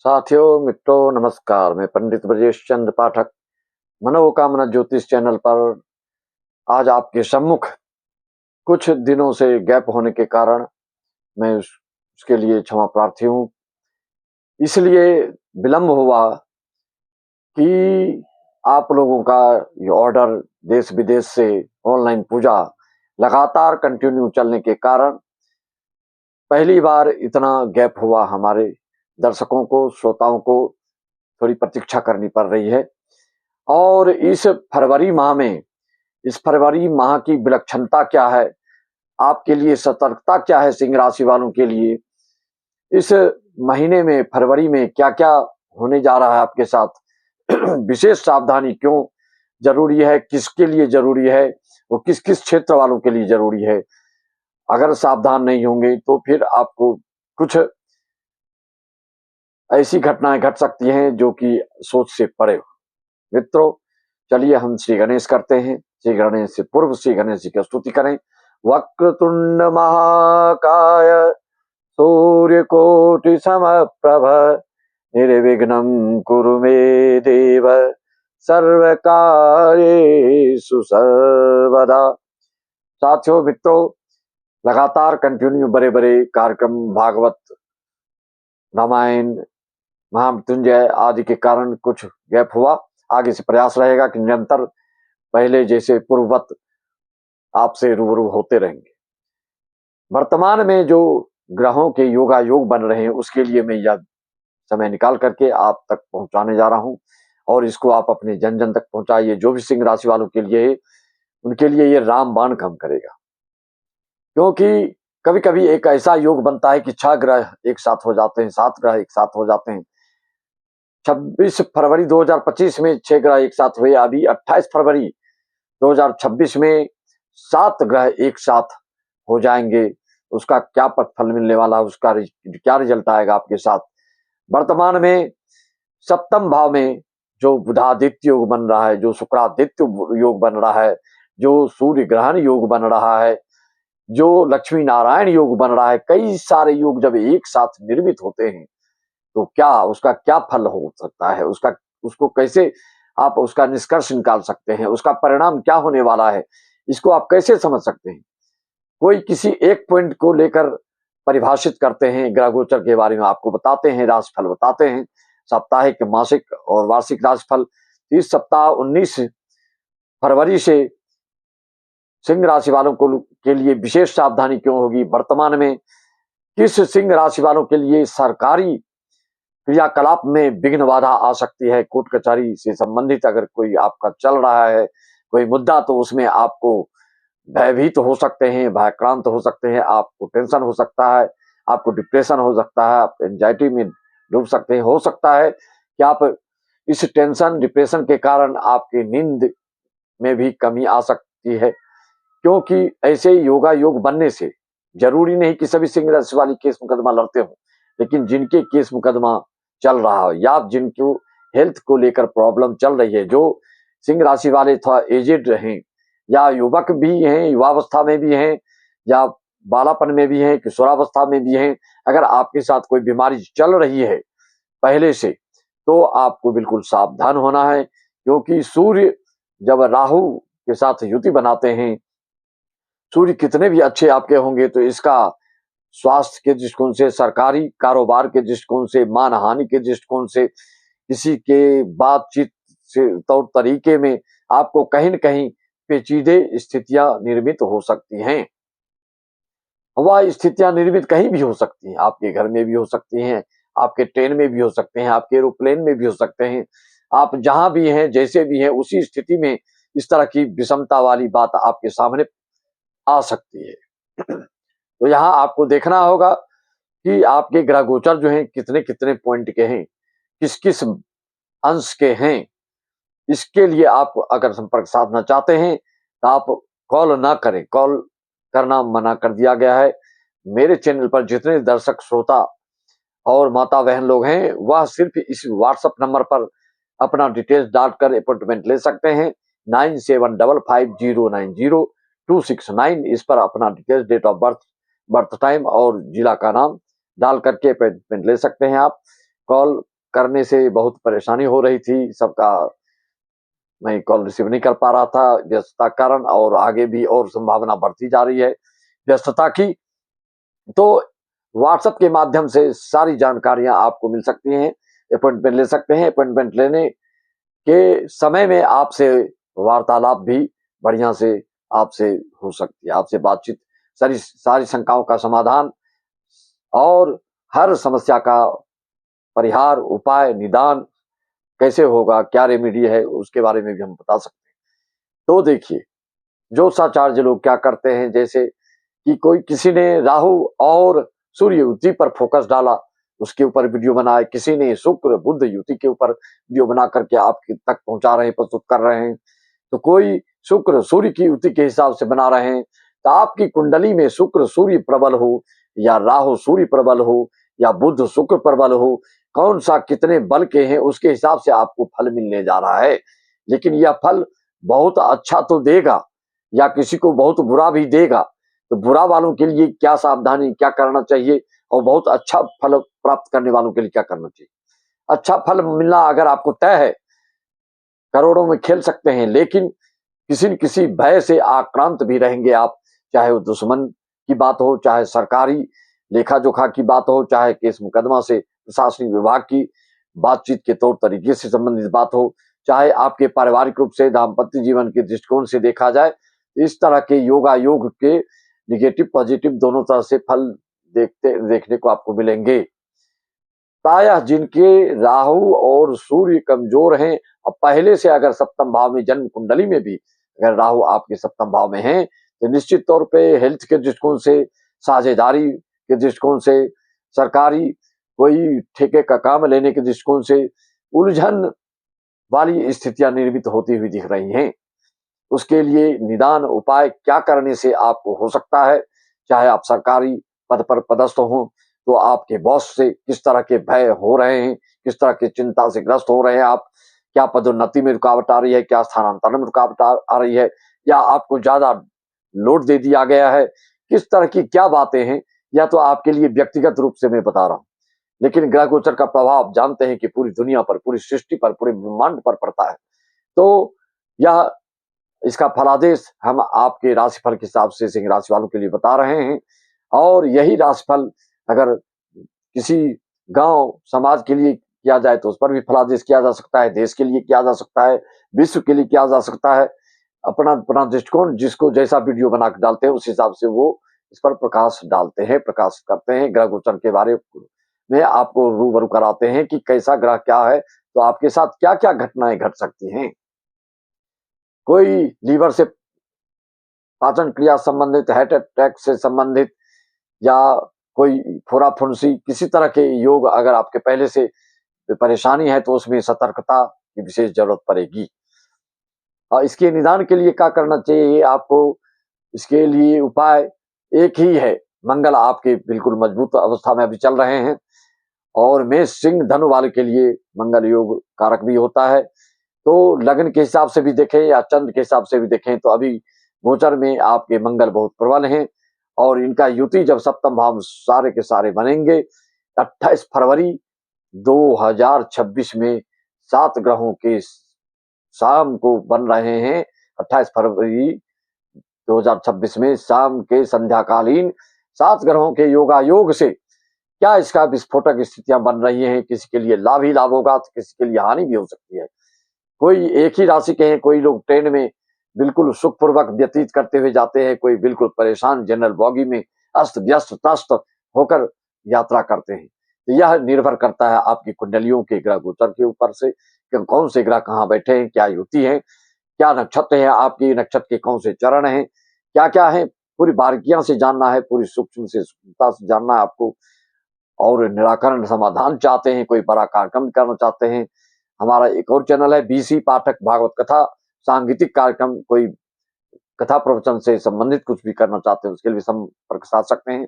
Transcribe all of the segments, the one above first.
साथियों, मित्रों, नमस्कार। मैं पंडित ब्रजेश चंद्र पाठक मनोकामना ज्योतिष चैनल पर आज आपके सम्मुख कुछ दिनों से गैप होने के कारण मैं उसके लिए क्षमा प्रार्थी हूँ। इसलिए विलंब हुआ कि आप लोगों का ये ऑर्डर देश विदेश से ऑनलाइन पूजा लगातार कंटिन्यू चलने के कारण पहली बार इतना गैप हुआ। हमारे दर्शकों को, श्रोताओं को थोड़ी प्रतीक्षा करनी पड़ रही है। और इस फरवरी माह की विलक्षणता क्या है, आपके लिए सतर्कता क्या है सिंह राशि वालों के लिए, इस महीने में फरवरी में क्या क्या होने जा रहा है आपके साथ, विशेष सावधानी क्यों जरूरी है, किसके लिए जरूरी है, वो किस किस क्षेत्र वालों के लिए जरूरी है। अगर सावधान नहीं होंगे तो फिर आपको कुछ ऐसी घटनाएं घट सकती हैं जो कि सोच से परे हो। मित्रों, चलिए हम श्री गणेश करते हैं। श्री गणेश से पूर्व श्री गणेश जी की स्तुति करें। वक्रतुंड महाकाय सूर्यकोटि समप्रभ निर्विघ्नं कुरु मे देव सर्वकार्येषु सर्वदा। साथियों, मित्रों, लगातार कंटिन्यू बड़े बड़े कार्यक्रम, भागवत, रामायण, महामृत्युंजय आदि के कारण कुछ गैप हुआ। आगे से प्रयास रहेगा कि निरंतर पहले जैसे पूर्ववत आपसे रूबरू होते रहेंगे। वर्तमान में जो ग्रहों के योगा योग बन रहे हैं उसके लिए मैं यह समय निकाल करके आप तक पहुंचाने जा रहा हूं, और इसको आप अपने जन जन तक पहुंचाइए। जो भी सिंह राशि वालों के लिए है, उनके लिए ये रामबाण काम करेगा। क्योंकि कभी कभी एक ऐसा योग बनता है कि 6 ग्रह एक साथ हो जाते हैं, 7 ग्रह एक साथ हो जाते हैं। 26 फरवरी 2025 में 6 ग्रह एक साथ हुए। अभी 28 फरवरी 2026 में 7 ग्रह एक साथ हो जाएंगे। उसका क्या फल मिलने वाला, उसका क्या रिजल्ट आएगा आपके साथ। वर्तमान में सप्तम भाव में जो बुधादित्य योग बन रहा है, जो शुक्रादित्य योग बन रहा है, जो सूर्य ग्रहण योग बन रहा है, जो लक्ष्मी नारायण योग बन रहा है, कई सारे योग जब एक साथ निर्मित होते हैं तो क्या उसका क्या फल हो सकता है, उसको कैसे आप उसका निष्कर्ष निकाल सकते हैं, उसका परिणाम क्या होने वाला है, इसको आप कैसे समझ सकते हैं। कोई किसी एक पॉइंट को लेकर परिभाषित करते हैं, ग्रह गोचर के बारे में आपको बताते हैं, राशिफल बताते हैं, साप्ताहिक, मासिक और वार्षिक राशिफल। इस सप्ताह 19 फरवरी से सिंह राशि वालों को के लिए विशेष सावधानी क्यों होगी। वर्तमान में किस सिंह राशि वालों के लिए सरकारी क्रियाकलाप में विघ्न बाधा आ सकती है। कोर्ट कचहरी से संबंधित अगर कोई आपका चल रहा है कोई मुद्दा, तो उसमें आपको भयभीत हो सकते हैं, भयक्रांत हो सकते हैं, आपको टेंशन हो सकता है, आपको डिप्रेशन हो सकता है, आप एंजाइटी में डूब सकते हैं। हो सकता है कि आप इस टेंशन डिप्रेशन के कारण आपकी नींद में भी कमी आ सकती है। क्योंकि ऐसे योगा योग बनने से जरूरी नहीं कि सभी सिंह राशि वाली केस मुकदमा लड़ते हो, लेकिन जिनके केस मुकदमा चल रहा हो या जिनको हेल्थ को लेकर प्रॉब्लम चल रही है, जो सिंह राशि वाले थोड़ा एजेड हैं या युवक भी हैं, युवावस्था में भी हैं, या बालापन में भी हैं, किशोरावस्था में भी हैं, अगर आपके साथ कोई बीमारी चल रही है पहले से, तो आपको बिल्कुल सावधान होना है। क्योंकि सूर्य जब राहु के साथ युति बनाते हैं, सूर्य कितने भी अच्छे आपके होंगे तो इसका स्वास्थ्य के दृष्टिकोण से, सरकारी कारोबार के दृष्टिकोण से, मान हानि के दृष्टिकोण से, किसी के बातचीत से तौर तरीके में आपको कहीं न कहीं पेचीदे स्थितियां निर्मित हो सकती हैं। वह स्थितियां निर्मित कहीं भी हो सकती हैं, आपके घर में भी हो सकती हैं, आपके ट्रेन में भी हो सकते हैं, आपके एरोप्लेन में भी हो सकते हैं। आप जहां भी हैं, जैसे भी हैं, उसी स्थिति में इस तरह की विषमता वाली बात आपके सामने आ सकती है। तो यहाँ आपको देखना होगा कि आपके ग्रह गोचर जो हैं कितने कितने पॉइंट के हैं, किस किस अंश के हैं। इसके लिए आप अगर संपर्क साधना चाहते हैं तो आप कॉल ना करें, कॉल करना मना कर दिया गया है। मेरे चैनल पर जितने दर्शक श्रोता और माता बहन लोग हैं, वह सिर्फ इस व्हाट्सएप नंबर पर अपना डिटेल्स डालकर अपॉइंटमेंट ले सकते हैं। 9750909269 इस पर अपना details, date of birth, birth time और जिला का नाम डाल करके अपॉइंटमेंट ले सकते हैं। आप कॉल करने से बहुत परेशानी हो रही थी, सबका मैं कॉल रिसीव नहीं कर पा रहा था व्यस्तता के कारण, और आगे भी और संभावना बढ़ती जा रही है व्यस्तता की। तो व्हाट्सएप के माध्यम से सारी जानकारियां आपको मिल सकती हैं, अपॉइंटमेंट ले सकते हैं। अपॉइंटमेंट लेने के समय में आपसे वार्तालाप भी बढ़िया से आपसे हो सकती है, आपसे बातचीत, सारी सारी शंकाओं का समाधान और हर समस्या का परिहार, उपाय, निदान कैसे होगा, क्या रेमेडी है, उसके बारे में भी हम बता सकते हैं। तो देखिए, ज्योतिषाचार्य लोग क्या करते हैं, जैसे कि कोई किसी ने राहु और सूर्य युति पर फोकस डाला, उसके ऊपर वीडियो बनाए, किसी ने शुक्र बुध युति के ऊपर वीडियो बना करके आपके तक पहुंचा रहे हैं, प्रस्तुत कर रहे हैं। तो कोई शुक्र सूर्य की युति के हिसाब से बना रहे हैं, तो आपकी कुंडली में शुक्र सूर्य प्रबल हो या राहु सूर्य प्रबल हो या बुध शुक्र प्रबल हो, कौन सा कितने बल के हैं उसके हिसाब से आपको फल मिलने जा रहा है। लेकिन यह फल बहुत अच्छा तो देगा या किसी को बहुत बुरा भी देगा। तो बुरा वालों के लिए क्या सावधानी, क्या करना चाहिए, और बहुत अच्छा फल प्राप्त करने वालों के लिए क्या करना चाहिए। अच्छा फल मिलना अगर आपको तय है, करोड़ों में खेल सकते हैं, लेकिन किसी न किसी भय से आक्रांत भी रहेंगे आप, चाहे वो दुश्मन की बात हो, चाहे सरकारी लेखा जोखा की बात हो, चाहे केस मुकदमा से प्रशासनिक विभाग की बातचीत के तौर तरीके से संबंधित बात हो, चाहे आपके पारिवारिक रूप से दाम्पत्य जीवन के दृष्टिकोण से देखा जाए, इस तरह के योगायोग के निगेटिव पॉजिटिव दोनों तरह से फल देखने को आपको मिलेंगे। प्रायः जिनके राहु और सूर्य कमजोर हैं, और पहले से अगर सप्तम भाव में, जन्म कुंडली में भी अगर राहु आपके सप्तम भाव में है, तो निश्चित तौर पे हेल्थ के दृष्टिकोण से, साझेदारी के दृष्टिकोण से, सरकारी कोई ठेके का काम लेने के दृष्टिकोण से उलझन वाली स्थितियां निर्मित होती हुई दिख रही हैं। उसके लिए निदान उपाय क्या करने से आपको हो सकता है, चाहे आप सरकारी पद पर पदस्थ हो, तो आपके बॉस से किस तरह के भय हो रहे हैं, किस तरह की चिंता से ग्रस्त हो रहे हैं आप, क्या पदोन्नति में रुकावट आ रही है, क्या स्थानांतरण में रुकावट आ रही है, या आपको ज्यादा लोड दे दिया गया है, किस तरह की क्या बातें हैं, या तो आपके लिए व्यक्तिगत रूप से मैं बता रहा हूं। लेकिन ग्रह गोचर का प्रभाव आप जानते हैं कि पूरी दुनिया पर, पूरी सृष्टि पर, पूरे ब्रह्मांड पर पड़ता है। तो यह इसका फलादेश हम आपके राशिफल के हिसाब से सिंह राशि वालों के लिए बता रहे हैं। और यही राशिफल अगर किसी गांव समाज के लिए किया जाए तो उस पर भी फलादेश किया जा सकता है, देश के लिए किया जा सकता है, विश्व के लिए किया जा सकता है। अपना अपना दृष्टिकोण जिसको जैसा वीडियो बना के डालते हैं उस हिसाब से वो इस पर प्रकाश डालते हैं, प्रकाश करते हैं, ग्रह गोचर के बारे में आपको रूबरू कराते हैं कि कैसा ग्रह क्या है, तो आपके साथ क्या क्या घटनाएं घट सकती हैं। कोई लीवर से, पाचन क्रिया संबंधित, हार्ट अटैक से संबंधित, या कोई फोड़ा फुंसी, किसी तरह के योग अगर आपके पहले से परेशानी है तो उसमें सतर्कता की विशेष जरूरत पड़ेगी। और इसके निदान के लिए क्या करना चाहिए आपको, इसके लिए उपाय एक ही है। मंगल आपके बिल्कुल मजबूत अवस्था में अभी चल रहे हैं, और मेष सिंह धनु वाले के लिए मंगल योग कारक भी होता है। तो लग्न के हिसाब से भी देखें या चंद्र के हिसाब से भी देखें तो अभी गोचर में आपके मंगल बहुत प्रबल हैं, और इनका युति जब सप्तम भाव में सारे के सारे बनेंगे 28 फरवरी 2026 में 7 ग्रहों के शाम को बन रहे हैं। 28 फरवरी 2026 में शाम के संध्याकालीन 7 ग्रहों के योगायोग से क्या इसका विस्फोटक स्थितियां बन रही हैं। किसी के लिए लाभ ही लाभ होगा तो किसी के लिए हानि भी हो सकती है। कोई एक ही राशि के हैं, कोई लोग ट्रेन में बिल्कुल सुखपूर्वक व्यतीत करते हुए जाते हैं, कोई बिल्कुल परेशान जनरल बॉगी में अस्त व्यस्त त्रस्त होकर यात्रा करते हैं। तो यह निर्भर करता है आपकी कुंडलियों के ग्रह गोचर के ऊपर से कि कौन से ग्रह कहाँ बैठे हैं, क्या युति है, क्या नक्षत्र है, आपकी नक्षत्र के कौन से चरण हैं, क्या क्या है, पूरी बारीकियां से जानना है, पूरी सूक्ष्म से सूक्ष्मता से जानना है आपको। और निराकरण समाधान चाहते हैं, कोई बड़ा कार्यक्रम करना चाहते हैं, हमारा एक और चैनल है बीसी पाठक भागवत कथा सांगीतिक कार्यक्रम, कोई कथा प्रवचन से संबंधित कुछ भी करना चाहते हैं उसके लिए भी संपर्क साध सकते हैं।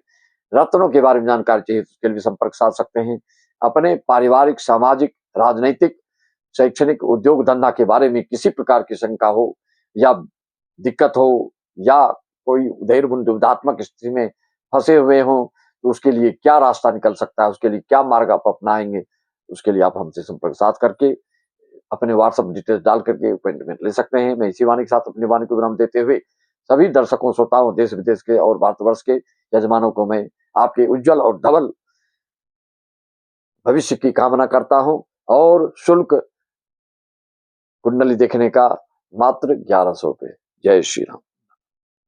रत्नों के बारे में जानकारी चाहिए तो उसके लिए भी संपर्क साध सकते हैं। अपने पारिवारिक, सामाजिक, राजनीतिक, शैक्षणिक, उद्योग धंधा के बारे में किसी प्रकार की शंका हो या दिक्कत हो, या कोई दुविधात्मक स्थिति में फंसे हुए हो, तो उसके लिए क्या रास्ता निकल सकता है, उसके लिए क्या मार्ग आप अपनाएंगे, उसके लिए आप हमसे संपर्क साध करके अपने व्हाट्सएप डिटेल्स डाल करके अपॉइंटमेंट ले सकते हैं। मैं इसी वाणी के साथ अपनी वाणी को विराम देते हुए सभी दर्शकों, श्रोताओं, देश विदेश के और भारतवर्ष के यजमानों को मैं आपके उज्जवल और धवल भविष्य की कामना करता हूं। और शुल्क कुंडली देखने का मात्र 1100 रुपये। जय श्री राम।